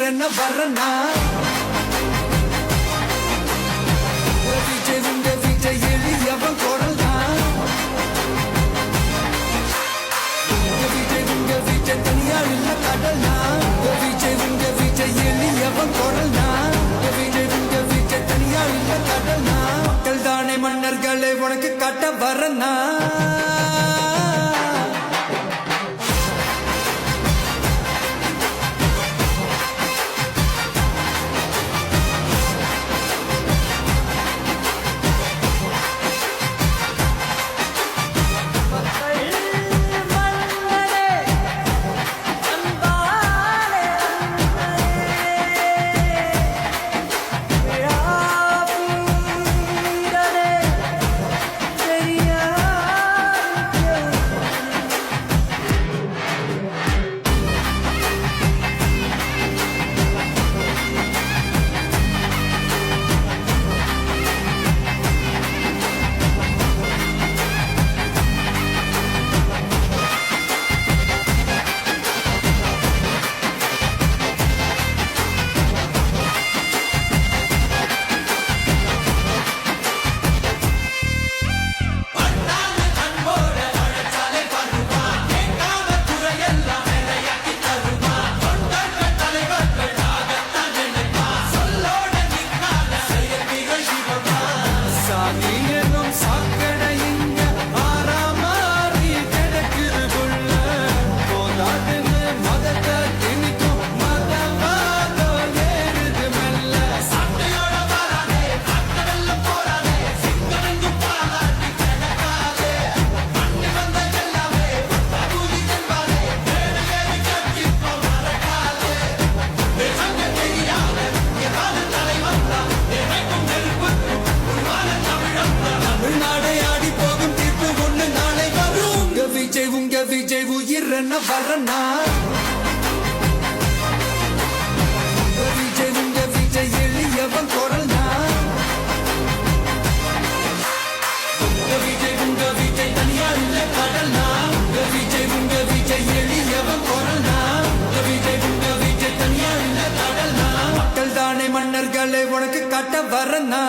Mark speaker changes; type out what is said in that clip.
Speaker 1: உயிரென்ன வரனா விஜய் உங்க விஜய் எளியவன் குரல்தான் விஜய் உங்க விஜய் தனியார் இல்ல கடல்னா விஜய் உங்க விஜய் எளியவன் குரல்தான் விஜய் உங்க விஜய் தனியார் இல்ல கடல்னா மக்கள் தானே மன்னர்களை உனக்கு காட்ட வரனா விஜய் உயிரென்ன வரனா விஜய் உங்க விஜய் எளியவன் குரல்னா விஜய் உங்க விஜய் தனியார் இல்ல கடல்னா விஜய் உங்க விஜய் எளியவன் குரல்னா விஜய் உங்க விஜய் தனியார் இல்ல கடல்னா மக்கள் தானே மன்னர்களை உனக்கு காட்ட வரனா